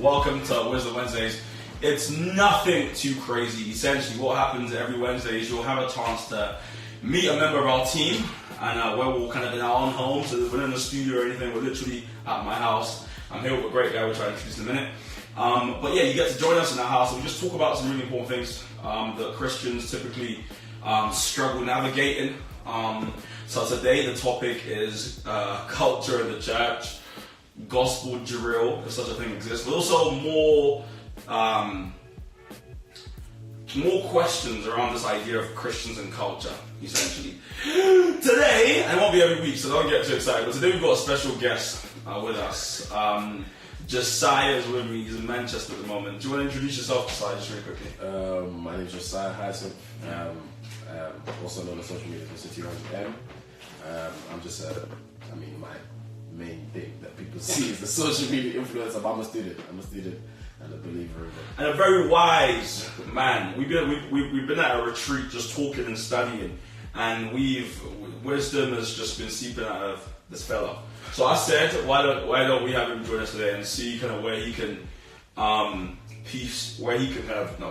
Welcome to Wisdom Wednesdays. It's nothing too crazy. Essentially, what happens every Wednesday is you'll have a chance to meet a member of our team, and where we're kind of in our own home, so we're not in the studio or anything, we're literally at my house. I'm here with a great guy, which I'll introduce in a minute. But yeah, you get to join us in our house, and we just talk about some really important things that Christians typically struggle navigating. So today the topic is culture in the church, gospel drill, if such a thing exists, but also more questions around this idea of Christians and culture, essentially. Today, and it won't be every week, so don't get too excited, but today we've got a special guest with us. Josiah is with me. He's in Manchester at the moment. Do you want to introduce yourself, Josiah, just really quickly? My name is Josiah, Hyacinth, also known on social media as OGGM. I'm just, my main thing that people see is the social media influencer. I'm a student and a believer in it. And a very wise man. We've been at a retreat just talking and studying, and wisdom has just been seeping out of this fella. So I said, why don't we have him join us today and see kind of where he can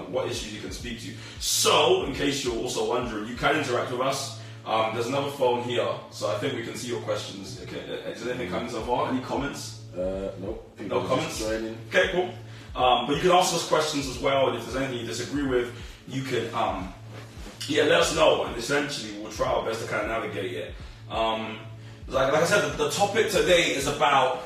what issues he can speak to. So, in case you're also wondering, you can interact with us. There's another phone here, so I think we can see your questions. Okay, is anything coming so far? Any comments? Nope. No comments? Okay, cool. But you can ask us questions as well, and if there's anything you disagree with, you can let us know, and essentially we'll try our best to kind of navigate it. Like I said, the topic today is about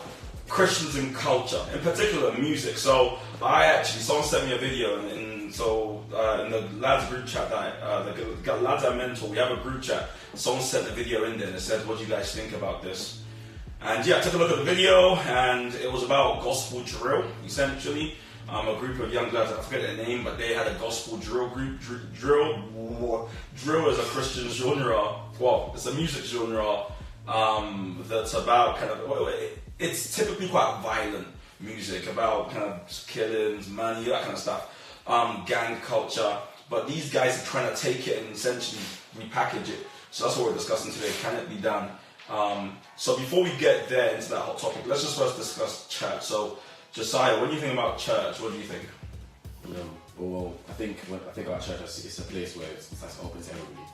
Christians and culture, in particular music. So someone sent me a video, and so in the lads group chat the lads I mentor, we have a group chat. Someone sent a video in there and it said, "What do you guys think about this?" And yeah, I took a look at the video, and it was about gospel drill, essentially. A group of young guys, I forget their name, but they had a gospel drill group. Drill is a Christian genre. Well, it's a music genre that's about it's typically quite violent music, about kind of killings, money, that kind of stuff, gang culture. But these guys are trying to take it and essentially repackage it. So that's what we're discussing today. Can it be done? So before we get there into that hot topic, let's just first discuss church. So Josiah, when you think about church, what do you think? Well, I think when I think about church, it's a place where it's open to everybody.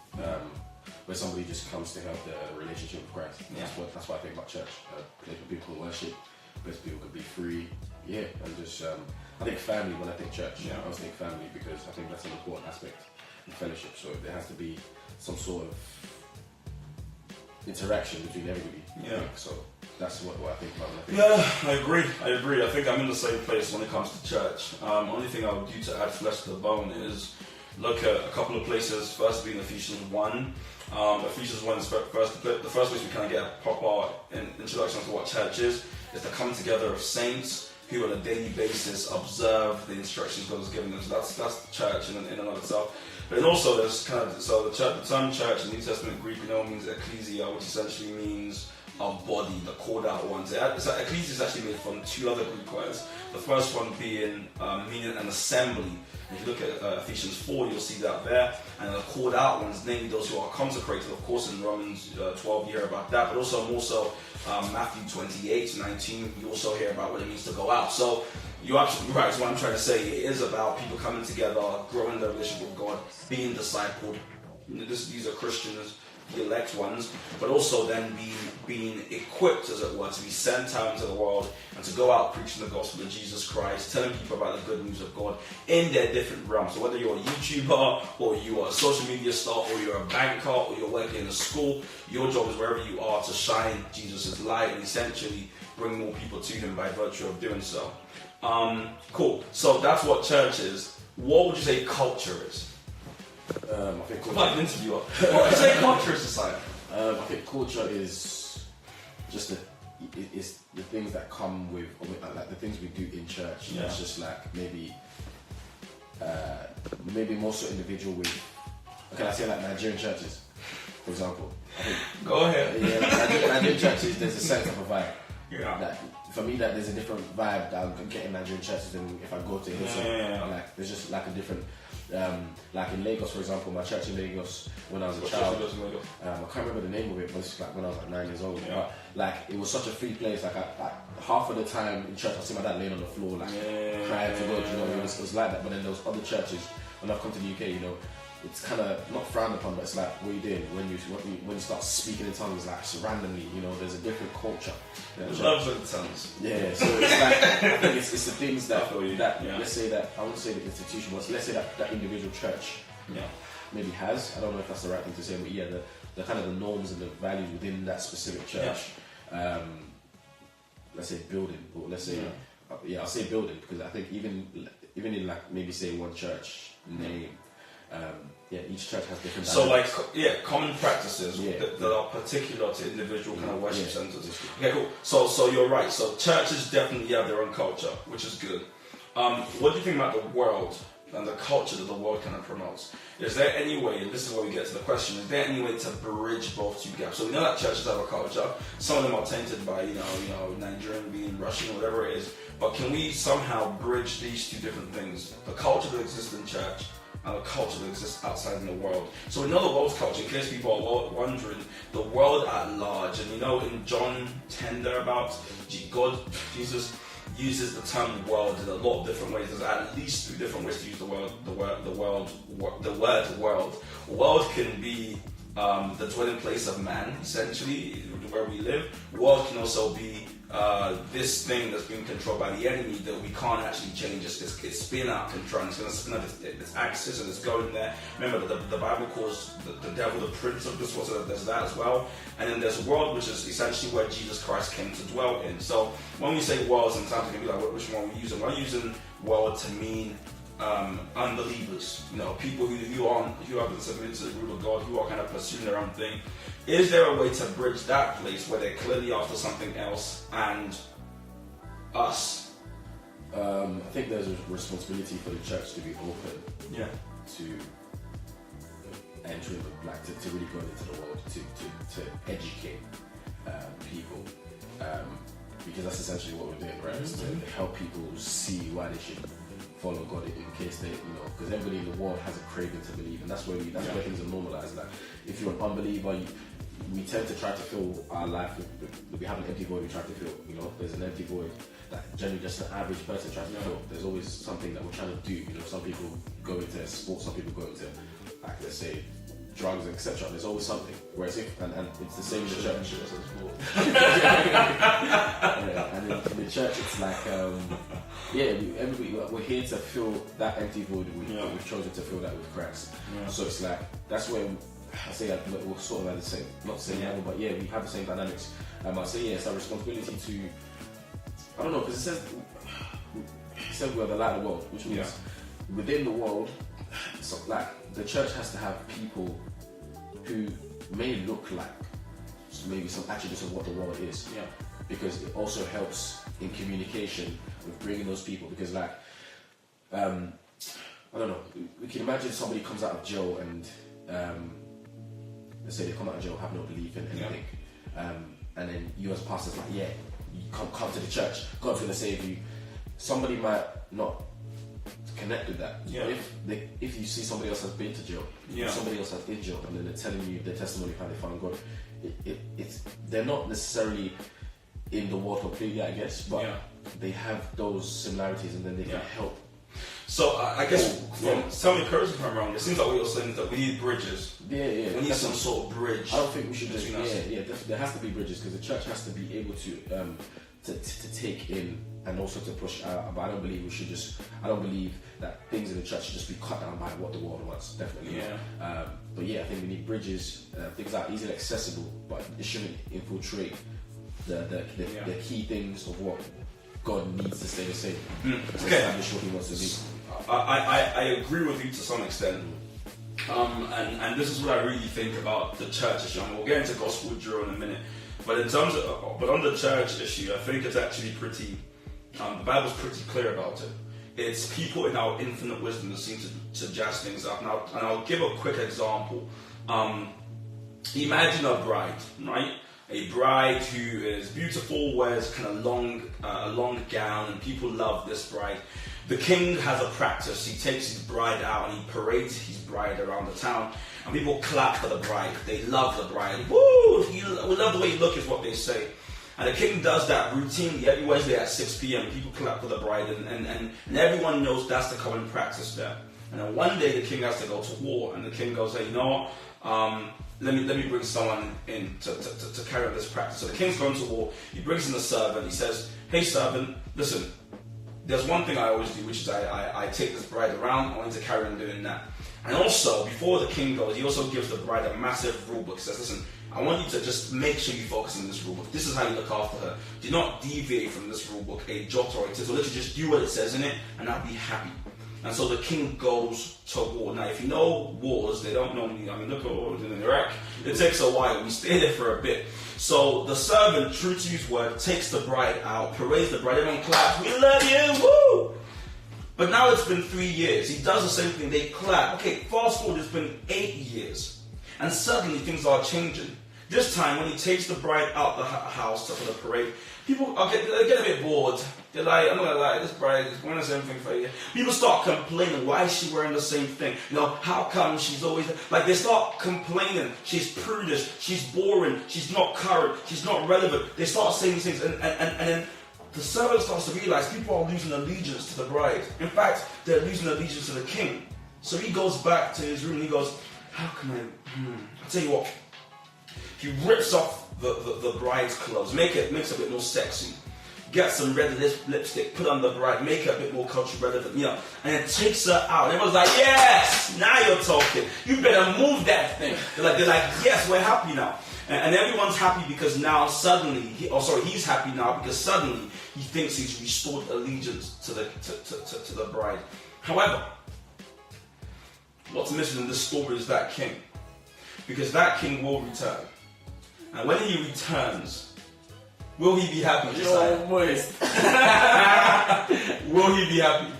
Where somebody just comes to have their relationship with Christ. Yeah. That's what I think about church. A place where people can worship, a place where people can be free. Yeah, and just I think family when I think church. Yeah. I always think family because I think that's an important aspect in fellowship. So there has to be some sort of interaction between everybody. Yeah. So that's what I think about when I think. Yeah, I agree. I think I'm in the same place when it comes to church. Only thing I would do to add flesh to the bone is look at a couple of places. First being Ephesians 1. Ephesians 1 is the first place we kind of get a proper introduction to what church is to come together of saints who on a daily basis observe the instructions God has given them. So that's church in and of itself. But then also there's the term church in New Testament Greek means ecclesia, which essentially means a body, the called out ones. Ecclesia is actually made from two other Greek words. The first one being meaning an assembly. If you look at Ephesians 4, you'll see that there. And the called out ones, namely those who are consecrated. Of course, in Romans 12, you hear about that. But also Matthew 28:19, you also hear about what it means to go out. So you're absolutely right. So what I'm trying to say, it is about people coming together, growing their relationship with God, being discipled. These are Christians, the elect ones, but also then being equipped, as it were, to be sent out into the world and to go out preaching the gospel of Jesus Christ, telling people about the good news of God in their different realms. So whether you're a YouTuber, or you are a social media star, or you're a banker, or you're working in a school, your job is wherever you are to shine Jesus' light and essentially bring more people to him by virtue of doing so. Cool. So that's what church is. What would you say culture is? I think culture. Like an interviewer. What would you say culture is, Josiah? I think culture is just the things that come with like the things we do in church. Yeah. It's just like maybe more so individual with. Okay, I say like Nigerian churches, for example. Go ahead. Yeah, like Nigerian churches. There's a sense of a vibe. Yeah. That, for me, that there's a different vibe that I'm getting in Nigerian churches than if I go to Hillsong. Yeah. Like there's just like a different Like in Lagos, for example, my church in Lagos, when I was a child, I can't remember the name of it, but it's like when I was like 9 years old. Yeah. But like it was such a free place. Like half of the time in church, I see my dad laying on the floor, like crying to God. You know, it was like that. But then there was other churches. When I've come to the UK, you know, it's kind of not frowned upon, but it's like, what are you doing when you start speaking in tongues, like randomly? You know, there's a different culture. Loves with the tongues. Yeah, so it's like I think it's the things that let's say that I wouldn't say the institution, but let's say that individual church maybe has. I don't know if that's the right thing to say, but yeah, the kind of the norms and the values within that specific church. Let's say building, or let's say I'll say building, because I think even in like maybe say one church name. Each church has different. So like, common practices that are particular to individual kind of worship centers. Okay, cool. So you're right. So churches definitely have their own culture, which is good. What do you think about the world and the culture that the world kind of promotes? Is there any way, and this is where we get to the question, is there any way to bridge both two gaps? So we know that churches have a culture. Some of them are tainted by, you know, Nigerian being Russian, whatever it is. But can we somehow bridge these two different things? The culture that exists in church and the culture that exists outside in the world. So we know the world's culture, in case people are wondering, the world at large. And you know, in John 10 thereabouts, Jesus uses the term world in a lot of different ways. There's at least 3 different ways to use the word world. World can be the dwelling place of man, essentially, where we live. World can also be this thing that's being controlled by the enemy that we can't actually change. It's spin out control, and it's going to spin out its axis, and it's going there. Remember, the Bible calls the devil the prince of this world, so there's that as well. And then there's a world, which is essentially where Jesus Christ came to dwell in. So when we say world, sometimes it can be like, which one are we using? We're using world to mean unbelievers, you know, people who haven't submitted to the rule of God, who are kind of pursuing their own thing. Is there a way to bridge that place where they're clearly after something else and us? I think there's a responsibility for the church to be open to entering, like to really go into the world, to educate people, because that's essentially what we're doing, right? It's to help people see why they should follow God in case they, you know, because everybody in the world has a craving to believe, and that's where things are normalized. Like, if you're an unbeliever, we tend to try to fill our life with we have an empty void we try to fill. You know, there's an empty void that generally just an average person tries to fill. There's always something that we're trying to do. You know, some people go into sports, some people go into, like, let's say, drugs, etc. There's always something. Whereas and it's the same in the church. And in the church, it's like, we're here to fill that empty void. We've chosen to fill that with Christ. So it's like, that's where I say that we're sort of at the same, not the same level, but we have the same dynamics. I say, it's our responsibility to, I don't know, because it says we are the light of the world, which means within the world, so like the church has to have people who may look like maybe some attributes of what the world is, because it also helps in communication with bringing those people. Because like, I don't know, we can imagine somebody comes out of jail and let's say they come out of jail, have no belief in anything, and then you as a pastor's like, you come to the church, God's going to save you. Somebody might not connect with that. If you see somebody else has been to jail, somebody else has been jail, and then they're telling you their testimony how they found God, they're not necessarily in the world completely, I guess, but they have those similarities, and then they can help. So I guess, tell me, correct me if I'm wrong, it seems like what you're saying is that we need bridges. We need some sort of bridge. I don't think we should just, there has to be bridges, because the church has to be able to take in and also to push out. But I don't believe that things in the church should just be cut down by what the world wants, definitely. But I think we need bridges, things that are easily accessible, but it shouldn't infiltrate the key things of what God needs to stay the same. To establish what he wants to be. I agree with you to some extent. And this is what I really think about the church issue. And we'll get into gospel drill in a minute. But on the church issue, I think it's actually pretty, the Bible's pretty clear about it. It's people in our infinite wisdom that seem to jazz things up. And I'll give a quick example. Imagine a bride, right? A bride who is beautiful, wears kind of a long gown, and people love this bride. The king has a practice. He takes his bride out and he parades his bride around the town. And people clap for the bride. They love the bride. Woo! We love the way you look is what they say. And the king does that routinely every Wednesday at 6 p.m. People clap for the bride, and everyone knows that's the common practice there. And then one day the king has to go to war, and the king goes, hey, you know what? Let me bring someone in to carry on this practice. So the king's going to war. He brings in a servant. He says, hey, servant, listen, there's one thing I always do, which is I take this bride around. I want you to carry on doing that. And also, before the king goes, he also gives the bride a massive rule book. He says, listen, I want you to just make sure you focus on this rule book. This is how you look after her. Do not deviate from this rule book, a jot or a tittle. Literally just do what it says in it, and I'll be happy. And so the king goes to war. Now, if you know wars, they don't normally, look at what was in Iraq. It takes a while. We stay there for a bit. So the servant, true to his word, takes the bride out, parades the bride, everyone claps. We love you, woo! But now it's been 3 years. He does the same thing. They clap. Okay, fast forward, it's been 8 years. And suddenly things are changing. This time, when he takes the bride out the house for the parade, people get a bit bored. They're like, I'm not gonna lie, this bride is wearing the same thing for a year. People start complaining, why is she wearing the same thing? How come she's always, like they start complaining, she's prudish, she's boring, she's not current, she's not relevant. They start saying these things, and then the servant starts to realize people are losing allegiance to the bride. In fact, they're losing allegiance to the king. So he goes back to his room and he goes, how can I'll tell you what. He rips off the bride's clothes, makes it a bit more sexy. Get some red lipstick, put on the bride, make her a bit more culturally relevant, and then takes her out. And everyone's like, yes, now you're talking. You better move that thing. They're like, yes, we're happy now. And everyone's happy because now suddenly, he's happy now because suddenly he thinks he's restored allegiance to the bride. However, what's missing in this story is that king. Because that king will return. And when he returns, will he be happy? Will he be happy?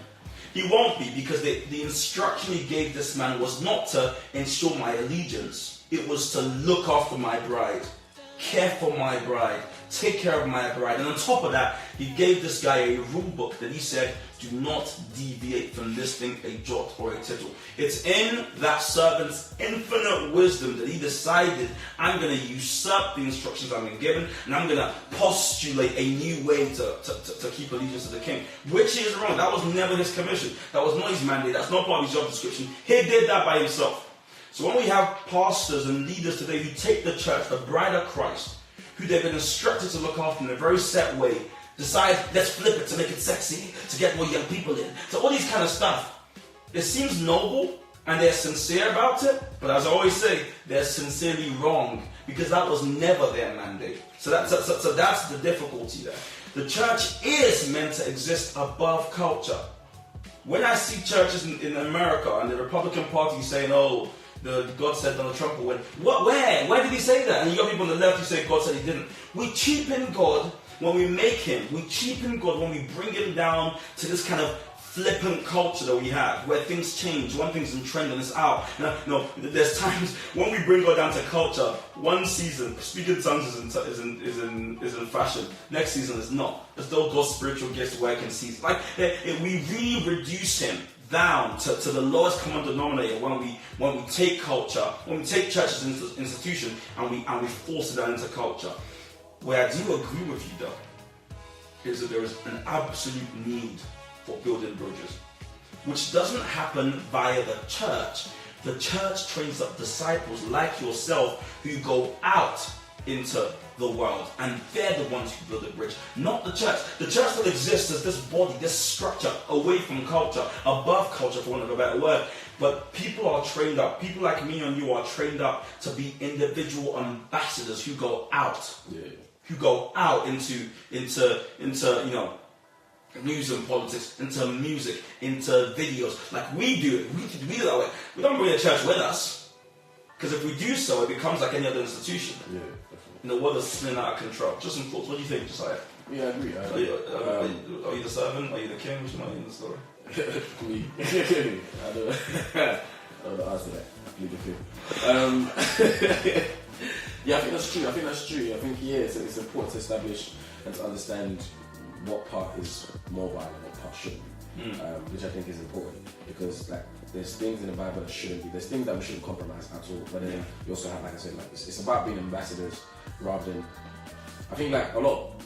He won't be, because the instruction he gave this man was not to ensure my allegiance. It was to look after my bride, care for my bride, take care of my bride. And on top of that, he gave this guy a rule book that he said, do not deviate from this thing a jot or a tittle. It's in that servant's infinite wisdom that he decided, I'm going to usurp the instructions I've been given, and I'm going to postulate a new way to keep allegiance to the king. Which is wrong. That was never his commission. That was not his mandate. That's not part of his job description. He did that by himself. So when we have pastors and leaders today who take the church, the bride of Christ, who they've been instructed to look after in a very set way, decide, let's flip it to make it sexy, to get more young people in. So all these kind of stuff. It seems noble and they're sincere about it, but as I always say, they're sincerely wrong, because that was never their mandate. So that's the difficulty there. The church is meant to exist above culture. When I see churches in America and the Republican Party saying, God said Donald Trump will win. What? Where? Where did he say that? And you got people on the left who say God said he didn't. We cheapen God when we make him. We cheapen God when we bring him down to this kind of flippant culture that we have, where things change. One thing's in trend and it's out. No, there's times when we bring God down to culture. One season, speaking tongues is in fashion. Next season is not. As though God's spiritual gifts work in seasons. We really reduce him down to the lowest common denominator when we take culture, when we take church as an institution and we force it down into culture. Where I do agree with you though, is that there is an absolute need for building bridges, which doesn't happen via the church. The church trains up disciples like yourself who go out into the world, and they're the ones who build the bridge, not the church. The church will exist as this body, this structure, away from culture, above culture, for want of a better word. But people are trained up. People like me and you are trained up to be individual ambassadors who go out, who go out into news and politics, into music, into videos. Like we do it. We do it that way. We don't bring the church with us, because if we do so, it becomes like any other institution. Yeah. The world is spinning out of control. Just some thoughts. What do you think, Josiah? Yeah, I agree. Are you the servant? Are you the king? Which one are you in the story? Me. I don't know answer that. I plead the fifth. Yeah, I think that's true. I think it's important to establish and to understand what part is mobile and what part shouldn't. which I think is important because like there's things in the Bible that shouldn't be. There's things that we shouldn't compromise at all. But then you also have, like I said, like it's about being ambassadors rather than. I think like a lot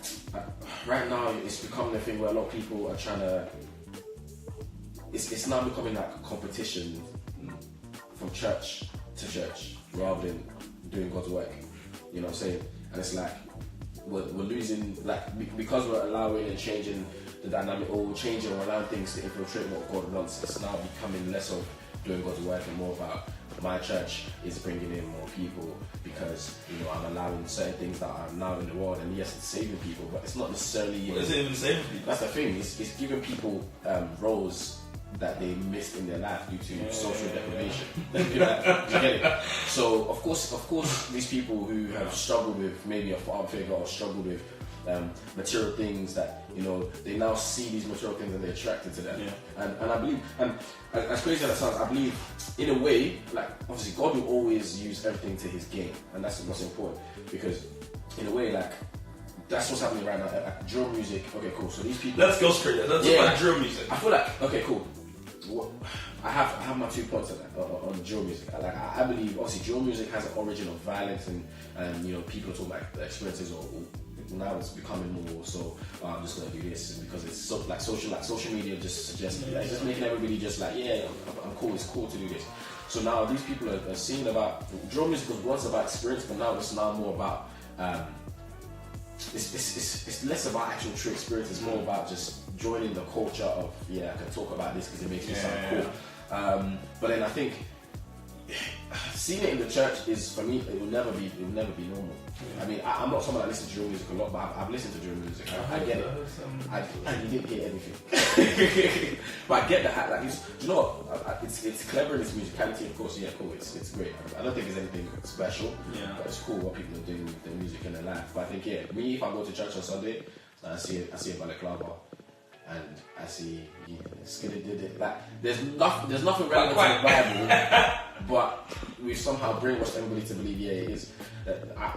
right now it's becoming a thing where a lot of people are trying to. It's now becoming like a competition from church to church rather than doing God's work. You know what I'm saying? And it's like we're losing like because we're allowing and changing the dynamic or changing or allowing things to infiltrate what God wants. It's now becoming less of doing God's work and more about my church is bringing in more people because I'm allowing certain things that are now in the world, and yes, it's saving people, but it's not necessarily. Is it even saving people? That's the thing. It's giving people roles that they missed in their life due to social deprivation. You get it? So of course, these people who have struggled with maybe a father figure or struggled with material things that they now see these material things and they're attracted to them. And I believe, and as crazy as that sounds, I believe in a way, like obviously God will always use everything to His gain, and that's what's important because in a way, like. That's what's happening right now. Like drill music. Okay, cool. So these people. Let's go straight there. Let's talk about drill music. I feel like okay, cool. I have my 2 points on drill music. Like I believe obviously drill music has an origin of violence and people talk about the experiences or now it's becoming more so. I'm just gonna do this because it's so like social media just suggests it's just making everybody just like I'm cool. It's cool to do this. So now these people are seeing about drill music was once about experience, but now it's more about. It's less about actual true experience. It's more about just joining the culture of I can talk about this because it makes me sound cool. But then I think seeing it in the church is for me it will never be normal. I mean I'm not someone that listens to drill music a lot, but I've listened to drill music. I get it. You didn't hear anything, but I get that. Like, do you know what? It's clever in its musicality, of course. Yeah, cool. It's great. I don't think there's anything special. But it's cool what people are doing with their music in their life. But I think me, if I go to church on Sunday, I see a balaclava. And I see like there's nothing relevant to the Bible, but we somehow brainwashed everybody to believe it is.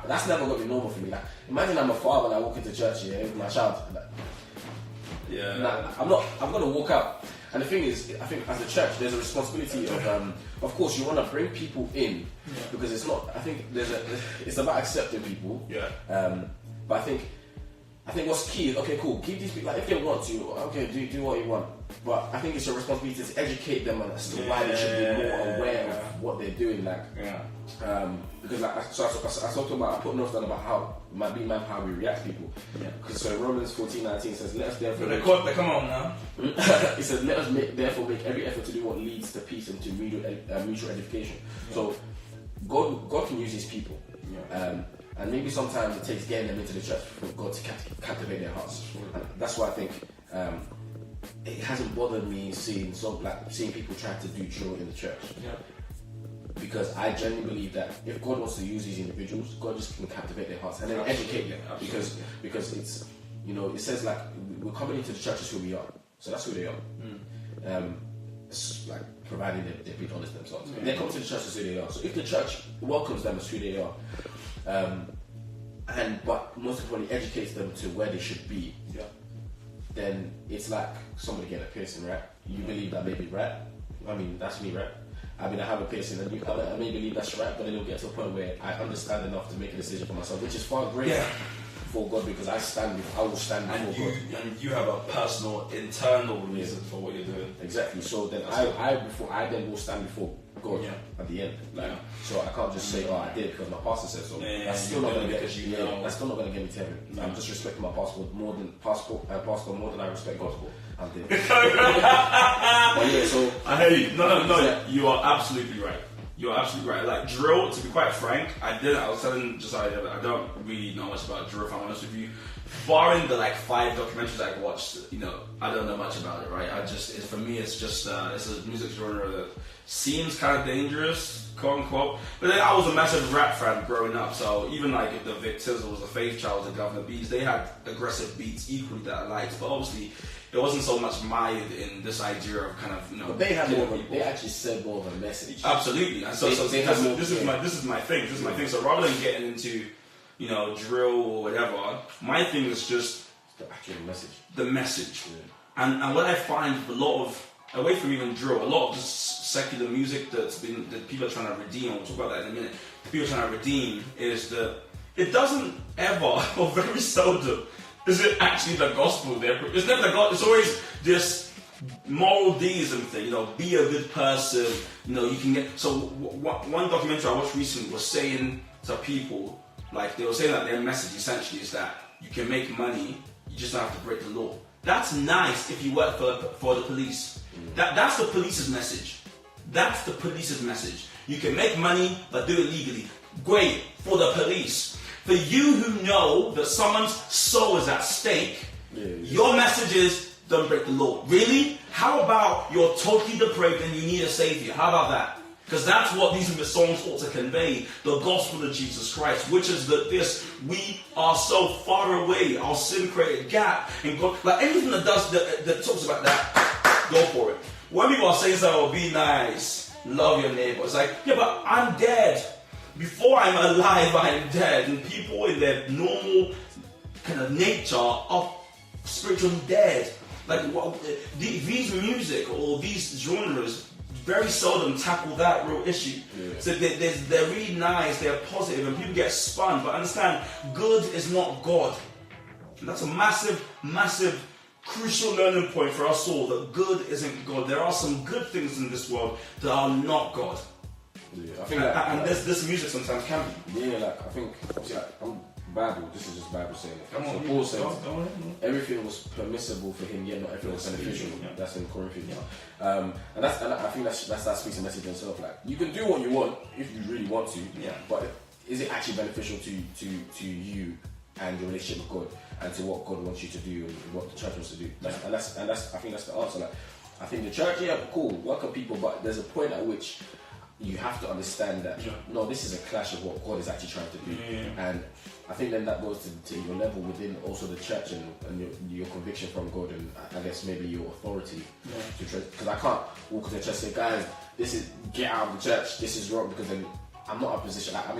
That's never gonna be normal for me. Like imagine I'm a father and I walk into church with my child. I'm gonna walk out. And the thing is, I think as a church, there's a responsibility of course, you want to bring people in because it's not. I think it's about accepting people. But I think what's key is, okay, cool, keep these people, like if they want to, okay, do what you want. But I think it's your responsibility to educate them as to why they should be more aware of what they're doing, because like, I talked about, I put notes down about how we react to people. Because so Romans 14:19 says, let us therefore... They come on now. It says, let us therefore make every effort to do what leads to peace and to mutual edification. So God can use these people. And maybe sometimes it takes getting them into the church for God to captivate their hearts. And that's why I think it hasn't bothered me seeing people trying to do drill in the church. Because I genuinely believe that if God wants to use these individuals, God just can captivate their hearts and then educate them. Because it's it says like we're coming into the church as who we are. So that's who they are. It's like providing they're being honest themselves. They're coming to the church as who they are. So if the church welcomes them as who they are, but most importantly educates them to where they should be, then it's like somebody getting a piercing, right? You believe that may be right. I mean, that's me, right? I mean, I have a piercing, and I may believe that's right, but then it'll get to a point where I understand enough to make a decision for myself, which is far greater for God because I will stand before God. And you have a personal, internal reason for what you're doing. Exactly. So then I then will stand before God at the end. So I can't just say, I did it because my pastor said so. That's still not going to get That's still not going to get me to heaven. No. I'm just respecting my pastor more than I respect God. I'm dead. But so I hear you. No. You are absolutely right. You're absolutely right. Like drill, to be quite frank, I was telling Josiah that I don't really know much about drill, if I'm honest with you. Barring the 5 documentaries I watched, I don't know much about it, right? For me, it's just it's a music genre that seems kind of dangerous, quote unquote. But then I was a massive rap fan growing up, so even if the Vic Tizzles, the Faith Childs, the Governor Beats, they had aggressive beats equally that I liked, but obviously it wasn't so much mired in this idea of kind of But they had they actually said more of a message. Absolutely, and so this is my thing. This is my thing. So rather than getting into drill or whatever, my thing is just the actual message. The message. And what I find a lot of, away from even drill, a lot of just secular music that people are trying to redeem, we'll talk about that in a minute, people are trying to redeem, is that it doesn't ever, or very seldom, is it actually the gospel there. It's never the gospel, it's always this moral deism thing, be a good person, you can get. So one documentary I watched recently was saying to people, like they were saying that their message essentially is that you can make money, you just don't have to break the law. That's nice if you work for the police. That's the police's message. That's the police's message. You can make money, but do it legally. Great for the police. For you who know that someone's soul is at stake, your message is don't break the law. Really? How about you're totally depraved and you need a savior? How about that? Because that's what these songs ought to convey, the gospel of Jesus Christ, which is that we are so far away, our sin created gap in God. Like anything that talks about that, go for it. When people are saying so, be nice, love your neighbor, it's like, yeah, but I'm dead. Before I'm alive, I'm dead. And people in their normal kind of nature are spiritually dead. Like these music or these genres very seldom tackle that real issue. So they're really nice, they're positive, and people get spun. But understand, good is not God. And that's a massive, massive, crucial learning point for us all, that good isn't God. There are some good things in this world that are not God. I think this music sometimes can be. I think, obviously, Bible, this is just Bible saying it. So Paul said everything was permissible for him, yet not everything was beneficial. That's in Corinthians. And I think that speaks a message in itself. Like, you can do what you want if you really want to, but is it actually beneficial to you and your relationship with God and to what God wants you to do and what the church wants to do? I think that's the answer. Like, I think the church, cool, welcome people, but there's a point at which you have to understand that no, this is a clash of what God is actually trying to do, and I think then that goes to your level within also the church and your conviction from God, and I guess maybe your authority. Because I can't walk into the church and say, guys, this is, get out of the church, this is wrong, because then I'm not in a position. I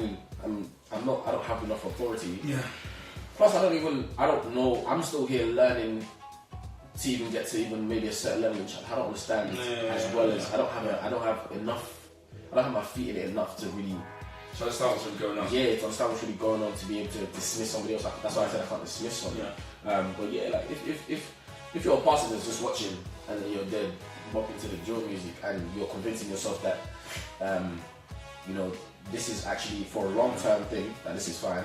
don't have enough authority. Plus, I don't know. I'm still here learning to even get to even maybe a certain level in church. I don't understand as well as I don't have my feet in it enough to really. So understand what's really going on. Yeah, to understand what's really going on, to be able to dismiss somebody else. That's why I said I can't dismiss someone. But like if you're a pastor that's just watching and then you're there bopping to the drill music and you're convincing yourself that this is actually for a long-term thing, that this is fine,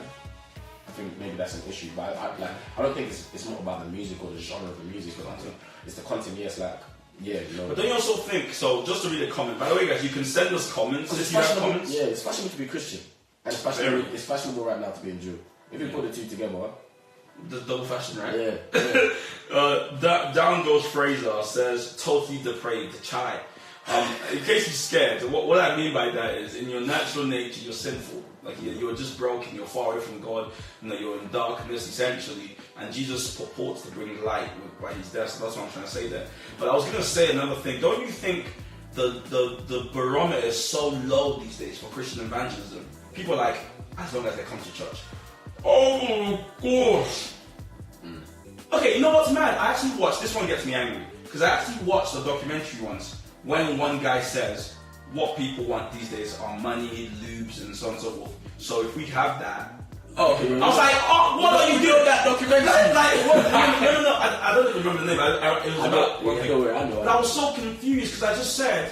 I think maybe that's an issue. But I don't think it's not about the music or the genre of the music. It's the content. Yes, But don't you also think, so just to read a comment, by the way guys, you can send us comments if you have comments. Yeah, it's fashionable to be Christian. And it's fashionable right now to be in Jew. If you put the two together, the double fashion, right? Yeah. Down goes Fraser says, totally depraved, chai. In case you're scared, what I mean by that is, in your natural nature, you're sinful. Like you're just broken, you're far away from God, you're in darkness essentially, and Jesus purports to bring light by his death. So that's what I'm trying to say there. But I was going to say another thing. Don't you think the barometer is so low these days for Christian evangelism? People are like, as long as they come to church. Oh gosh. Okay, you know what's mad? I actually watched, this one gets me angry, because I actually watched a documentary once when one guy says, what people want these days are money, lubes, and so on and so forth. So if we have that, I was like, what are you doing that documentary? No, I don't even remember the name. It was about one thing. But I was so confused because I just said,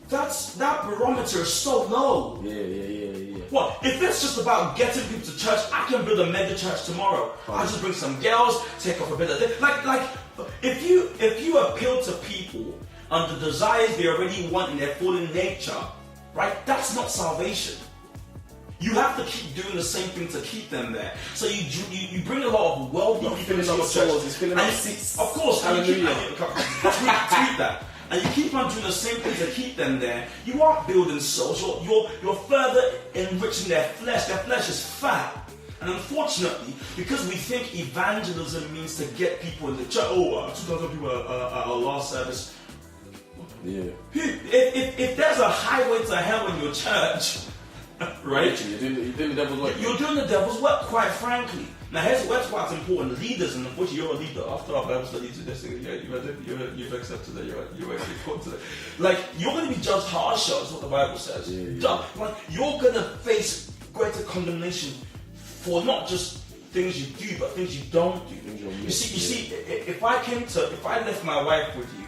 that barometer is so low. Yeah. What? If it's just about getting people to church, I can build a mega church tomorrow. I'll just bring some girls, take off a bit of this. Like, if you appeal to people and the desires they already want in their fallen nature, right? That's not salvation. You have to keep doing the same thing to keep them there. So you bring a lot of wealthy people into your church. Of course, and you tweet that. And you keep on doing the same thing to keep them there. You aren't building souls. You're further enriching their flesh. Their flesh is fat. And unfortunately, because we think evangelism means to get people in the church. 2,000 people at our last service. Yeah. If there's a highway to hell in your church, right? You're doing the devil's work. You're doing the devil's work, quite frankly. Now, here's why it's important. Leaders, and unfortunately, you're a leader. After our Bible study today, you've accepted it. You're actually put to it. Like, you're going to be judged harsher, is what the Bible says. Like, you're going to face greater condemnation for not just things you do, but things you don't do. You see, if I left my wife with you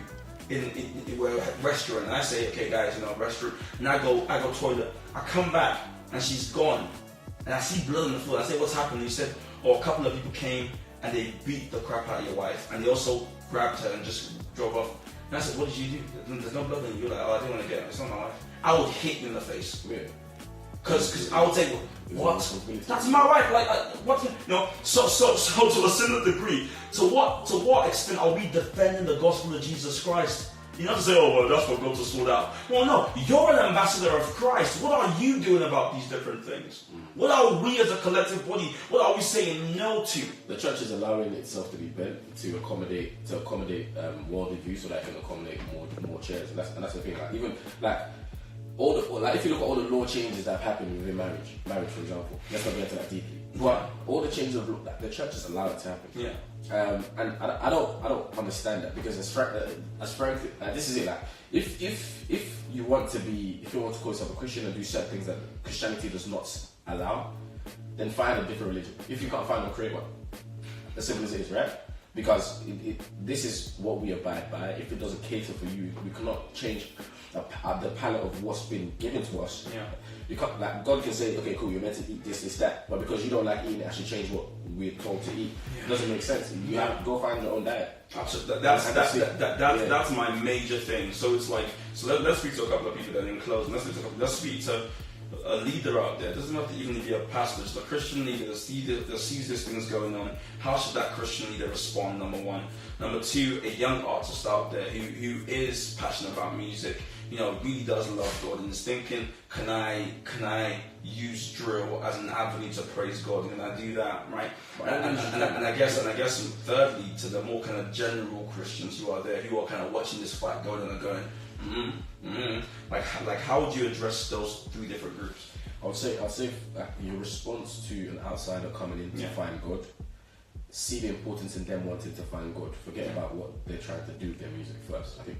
in a restaurant, and I say, okay, guys, restaurant, and I go toilet, I come back and she's gone, and I see blood on the floor. I say, what's happened? And you said, a couple of people came and they beat the crap out of your wife, and they also grabbed her and just drove off. And I said, what did you do? There's no blood on you. You're like, I didn't want to get her. It's not my wife. I would hit you in the face. Yeah. Because I would say, what? That's my wife. Like, what? So to a similar degree, to what extent are we defending the gospel of Jesus Christ? You not to say, oh, well, that's for God to sort out. Well, no, you're an ambassador of Christ. What are you doing about these different things? What are we as a collective body? What are we saying no to? The church is allowing itself to be bent to accommodate worldly views, so that it can accommodate more chairs. And that's the thing. Like, even like. If you look at all the law changes that have happened within marriage, for example, let's not get into that deeply. But all the changes of the church has allowed it to happen. Yeah. And I don't understand that, because as frankly, this is it. Like, if you want to call yourself a Christian and do certain things that Christianity does not allow, then find a different religion. If you can't find one, create one. As simple as it is, right? Because this is what we abide by. If it doesn't cater for you, we cannot change the palette of what's been given to us. Yeah. You can't, like, God can say, okay, cool, you're meant to eat this, that, but because you don't like eating it, actually change what we're told to eat. It doesn't make sense. You have to go find your own diet. Absolutely. That's my major thing. So it's like, let's speak to a couple of people then in closing. Let's speak to a leader out there. It doesn't have to even be a pastor, just a Christian leader that sees these things going on. How should that Christian leader respond? Number one. Number two, a young artist out there who is passionate about music, really does love God and is thinking, can I use drill as an avenue to praise God? Can I do that, right? And I guess thirdly, to the more kind of general Christians who are there, who are kind of watching this fight going on and going, like how would you address those three different groups? I would say your response to an outsider coming in to find God, see the importance in them wanting to find God. Forget about what they're trying to do with their music first. I think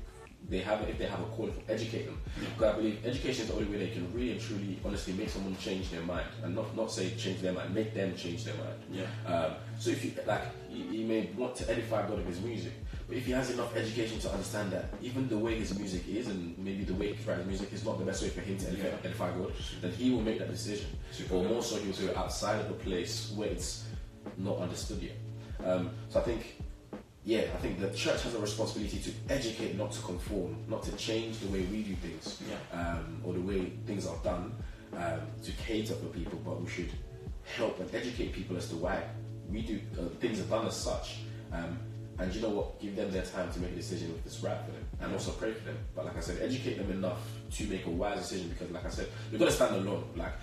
if they have a calling, educate them. Because I believe education is the only way they can really and truly, honestly, make someone change their mind, and not say change their mind, make them change their mind. So if you you may want to edify God with his music, but if he has enough education to understand that even the way his music is, and maybe the way he writes music is not the best way for him to edify God, then he will make that decision. Or more so, he will do it outside of the place where it's not understood yet. So I think the church has a responsibility to educate, not to conform, not to change the way we do things, or the way things are done, to cater for people, but we should help and educate people as to why we do things are done as such. And you know what? Give them their time to make a decision if it's right for them, and also pray for them. But like I said, educate them enough to make a wise decision, because like I said, you've got to stand alone. Like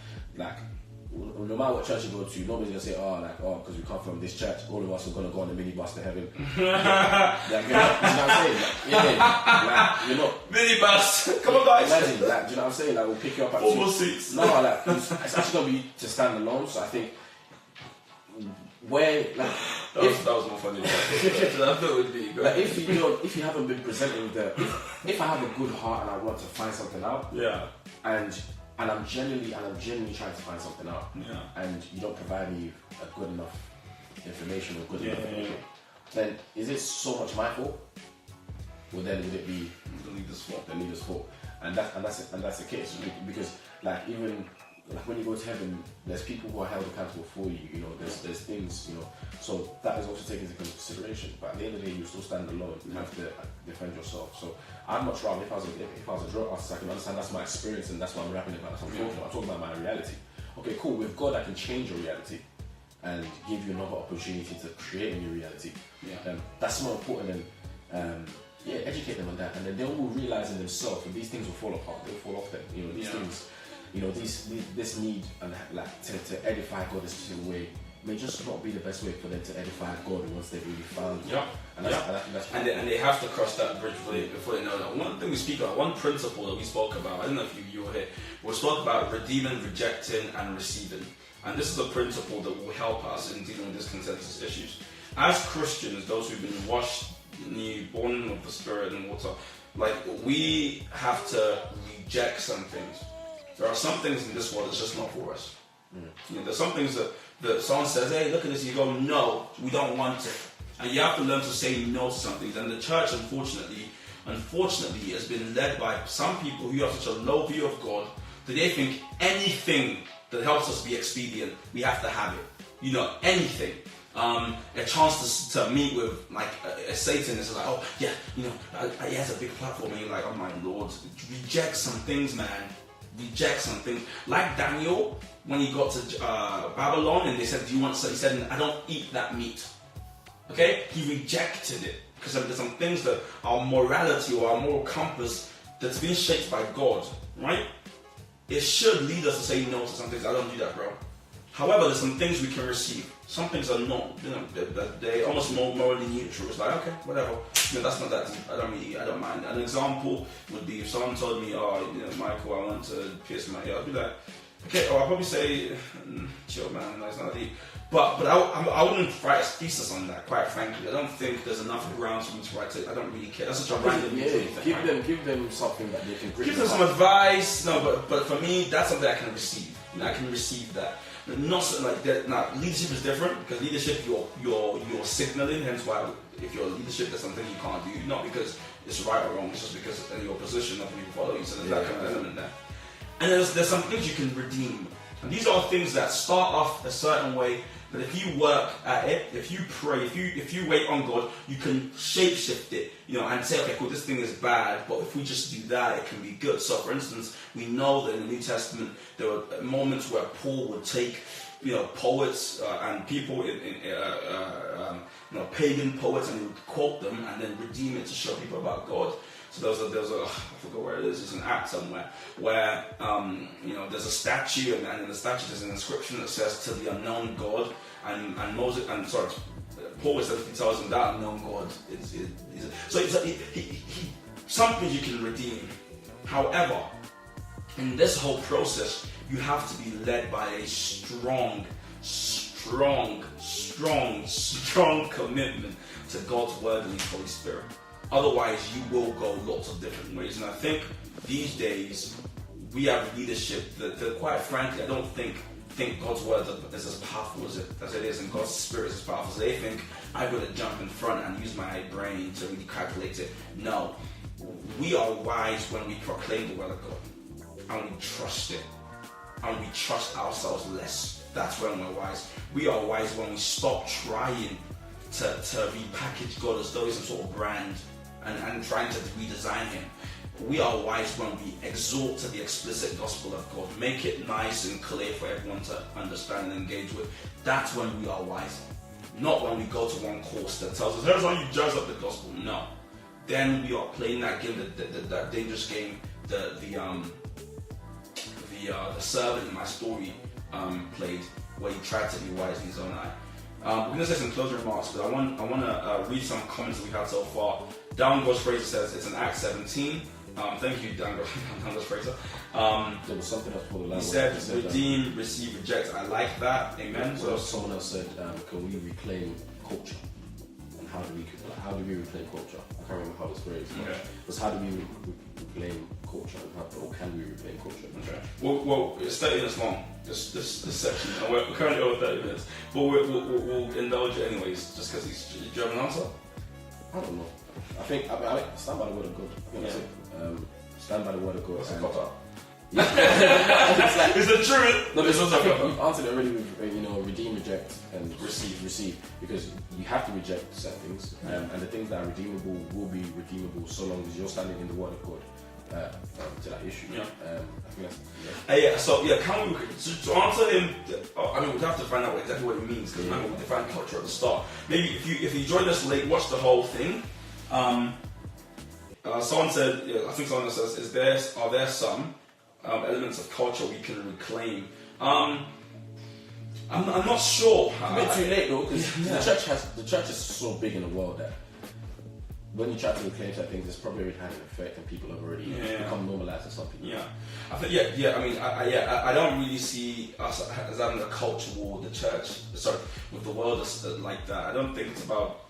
no matter what church you go to, nobody's gonna say, because we come from this church, all of us are gonna go on the minibus to heaven. You know what I'm saying? Minibus. Come on, guys. Imagine, do you know what I'm saying? We'll pick you up at 4 seats. No, it's actually gonna be to stand alone. So I think that was more funny. That would be good. If you haven't been presenting if I have a good heart and I want to find something out, and I'm genuinely trying to find something out, and you don't provide me a good enough information or good enough information, then is it so much my fault? Or then would it be the leader's fault? And that's the case, because even when you go to heaven, there's people who are held accountable for you. There's things, so that is also taken into consideration. But at the end of the day, you still stand alone. You have to defend yourself. So I'd much rather, if I was a drill artist, I can understand that's my experience and that's what I'm rapping about. I'm talking about my reality. Okay, cool. With God, I can change your reality and give you another opportunity to create a new reality. That's more important than educate them on that, and then they will realize in themselves that these things will fall apart. They'll fall off them. These things. This need and to edify God in a specific way may just not be the best way for them to edify God once they've really found it. Yeah. And they have to cross that bridge before they know that. One thing we speak about, one principle that we spoke about, I don't know if you were here, we spoke about redeeming, rejecting, and receiving. And this is a principle that will help us in dealing with discontentus issues. As Christians, those who've been washed, new, born of the Spirit and water, like, we have to reject some things. There are some things in this world that's just not for us. You know, there's some things that someone says, hey, look at this, and you go, no, we don't want it. And you have to learn to say no to some things. And the church, unfortunately, has been led by some people who have such a low view of God that they think anything that helps us be expedient, we have to have it. You know, anything. A chance to meet with like a Satanist is like, oh yeah, you know, he has a big platform, and you're like, oh my Lord, reject some things, man. Reject some things. Like Daniel, when he got to Babylon, and they said, do you want some? He said, I don't eat that meat. Okay, he rejected it because there's some things that our morality or our moral compass that's been shaped by God, right? It should lead us to say no to some things. I don't do that, bro. However, there's some things we can receive. Some things are not, you know, they're almost more morally neutral. It's like, okay, whatever. You know, that's not that deep. I don't mind. An example would be if someone told me, oh, you know, Michael, I want to pierce my ear. I'd be like, okay, or I'll probably say, chill, man, that's not deep. But I wouldn't write a thesis on that, quite frankly. I don't think there's enough grounds for me to write it. I don't really care. That's such a random thing. Give them something that they can give them some advice. No, but for me, that's something I can receive. You know, I can receive that. Not so, like that. Now, leadership is different because leadership you're signaling. Hence why if you're leadership, there's something you can't do. Not because it's right or wrong. It's just because in your position, other people follow you. So there's that kind of element there. And there's some things you can redeem. And these are things that start off a certain way, but if you work at it, if you pray, if you wait on God, you can shape-shift it, you know, and say, okay, cool, this thing is bad, but if we just do that, it can be good. So, for instance, we know that in the New Testament, there were moments where Paul would take, you know, poets and people you know, pagan poets, and he would quote them and then redeem it to show people about God. So there's a I forgot where it is. It's an act somewhere where you know, there's a statue, and in the statue there's an inscription that says to the unknown God, and Paul essentially tells him that unknown God is so something you can redeem. However, in this whole process, you have to be led by a strong commitment to God's word and His Holy Spirit. Otherwise, you will go lots of different ways. And I think these days, we have leadership that quite frankly, I don't think God's word is as powerful as it is, and God's Spirit is as powerful as they think. I've got to jump in front and use my brain to really calculate it. No. We are wise when we proclaim the word of God, and we trust it, and we trust ourselves less. That's when we're wise. We are wise when we stop trying to repackage God as though he's some sort of brand and trying to redesign him. We are wise when we exhort to the explicit gospel of God, make it nice and clear for everyone to understand and engage with. That's when we are wise. Not when we go to one course that tells us, here's how you jazz up the gospel. No. Then we are playing that game, that dangerous game, the servant in my story played, where he tried to be wise in his own eye. We're going to say some closing remarks, but I want to read some comments that we've had so far. Downgoes Fraser says it's in Acts 17. Thank you, Downgoes Fraser. There was something else for the He said, redeem, receive, reject. I like that. Amen. So someone else said, can we reclaim culture? And how do we reclaim culture? I can't remember how it's phrased. Okay. But how do we reclaim culture? Or can we reclaim culture? Okay. Well, it's 30 minutes long, this section. And we're currently over 30 minutes. But we'll indulge it anyways, just because do you have an answer? I don't know. I think stand by the word of God. Yeah. Stand by the word of God. That's a cop-out. Yeah. Is it true? No, you've answered it already with redeem, reject, and receive. Because you have to reject certain things, and the things that are redeemable will be redeemable so long as you're standing in the word of God to that issue. Yeah. I think that's, So can we to answer him? I mean, we'd have to find out exactly what it means, because remember we defined culture at the start. Maybe if you joined us late, watch the whole thing. Someone said, I think someone says, are there some elements of culture we can reclaim? I'm not sure. A bit too late though, because the church is so big in the world that when you try to reclaim certain things, it's probably already had an effect, and people have already become normalized or something. Yeah, I think I mean, I don't really see us as having a culture war with the church. Sorry, with the world like that. I don't think it's about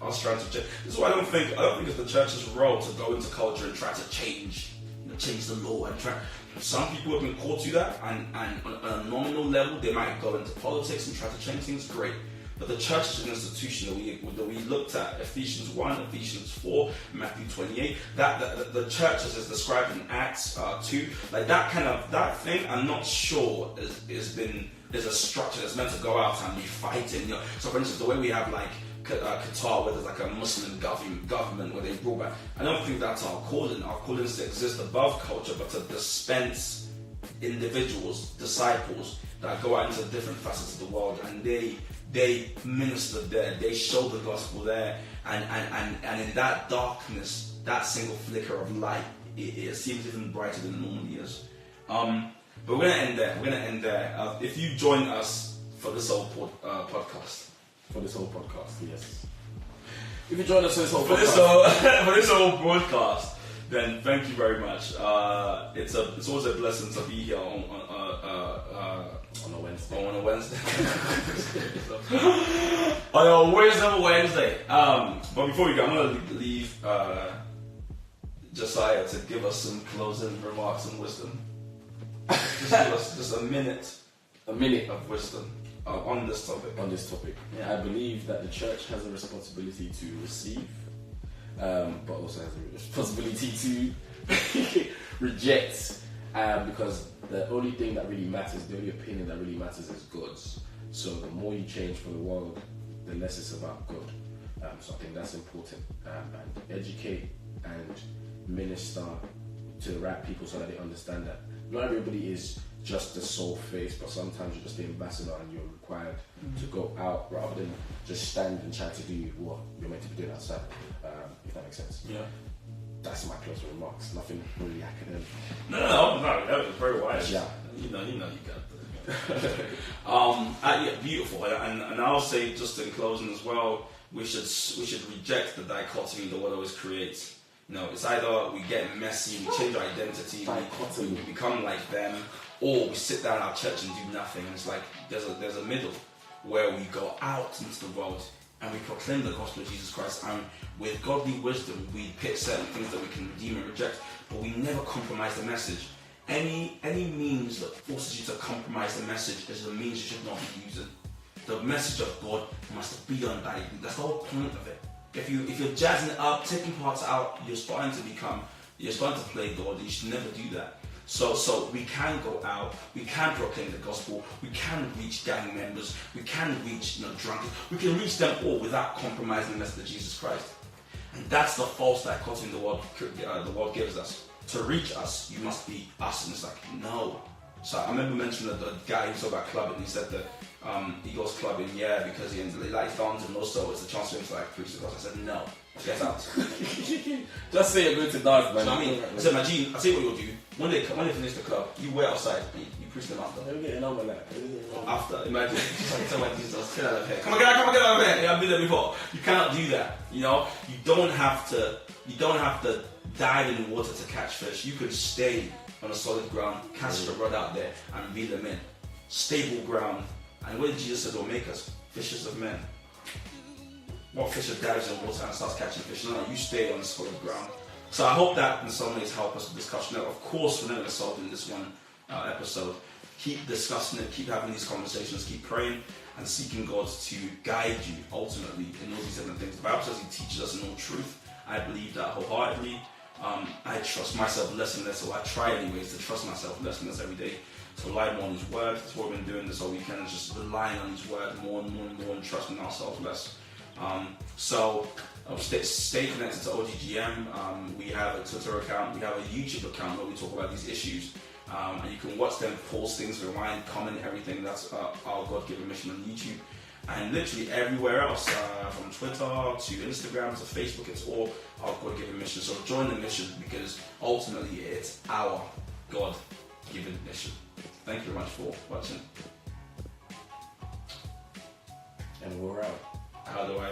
us trying to change. This is why I don't think it's the church's role to go into culture and try to change the law and try. Some people have been called to that, and on a nominal level, they might go into politics and try to change things. Great. But the church is an institution that we looked at, Ephesians 1, Ephesians 4, Matthew 28, that the church as is described in Acts 2, like that thing, I'm not sure is a structure that's meant to go out and be fighting. So for instance, the way we have like Qatar, where there's like a Muslim government where they rule back, I don't think that's our calling. Our calling is to exist above culture, but to dispense individuals, disciples, that go out into different facets of the world, and they minister there, they show the gospel there, and in that darkness, that single flicker of light, it seems even brighter than it normally is. But we're going to end there. If you join us for this whole podcast. For this whole podcast, yes. If you join us for this whole for this whole broadcast, then thank you very much. It's always a blessing to be here on a Wednesday. On a Wednesday. On a Wednesday. But before we go, I'm going to leave Josiah to give us some closing remarks and wisdom. Just give us just a minute of wisdom on this topic. Yeah. I believe that the church has a responsibility to receive, but also has a responsibility to reject, because the only thing that really matters, the only opinion that really matters is God's. So the more you change for the world, the less it's about God. So I think that's important. And educate and minister to the right people so that they understand that not everybody is just the sole face, but sometimes you're just the ambassador and you're required to go out rather than just stand and try to do what you're meant to be doing outside, if that makes sense. Yeah. That's my closing remarks. Nothing really academic. No, that was very wise. Yeah. You got the yeah, beautiful. And I'll say just in closing as well, we should reject the dichotomy the world always creates. It's either we get messy, we change our identity, we become like them, or we sit down in our church and do nothing. And it's like there's a middle where we go out into the world and we proclaim the gospel of Jesus Christ, and with godly wisdom we pick certain things that we can redeem and reject, but we never compromise the message. Any means that forces you to compromise the message is a means you should not be using. The message of God must be undenied. That's the whole point of it. If you're jazzing it up, taking parts out, you're starting to play God. You should never do that. So we can go out, we can proclaim the gospel, we can reach gang members, we can reach drunkards, we can reach them all without compromising the message of Jesus Christ. And that's the false dichotomy the world gives us. To reach us, you must be us. And it's like, no. So I remember mentioning the guy who talked about clubbing. He said that he goes clubbing, because he likes dance, and also it's a chance for him to preach the gospel. I said, no, get out. Just say you're going to dance, man. So I said, Majid, I'll tell you what you'll do. When they finish the club, you wait outside, you preach them after. After, imagine, tell my Jesus, get out of here. Come on, get out of here. Yeah, I've been there before. You cannot do that. You don't have to dive in the water to catch fish. You could stay on a solid ground, cast your rod out there and reel them in. Stable ground. And what Jesus said will make us? Fishers of men. What fisher dives in water and starts catching fish? No, you stay on solid ground. So I hope that in some ways help us with discussion. Now, of course, we're not going to solve it in this one episode. Keep discussing it, keep having these conversations, keep praying and seeking God to guide you ultimately in all these different things. The Bible says He teaches us in all truth. I believe that wholeheartedly. I trust myself less and less, or I try anyways to trust myself less and less every day. To rely more on His Word. That's what we've been doing this whole weekend, is just relying on His Word more and more and more, and trusting ourselves less. So stay connected to OGGM. We have a Twitter account, we have a YouTube account where we talk about these issues. And you can watch them, pause things, rewind, comment, everything. That's our God-given mission on YouTube. And literally everywhere else, from Twitter to Instagram to Facebook, it's all our God-given mission. So join the mission, because ultimately it's our God-given mission. Thank you very much for watching. And we're out. How do I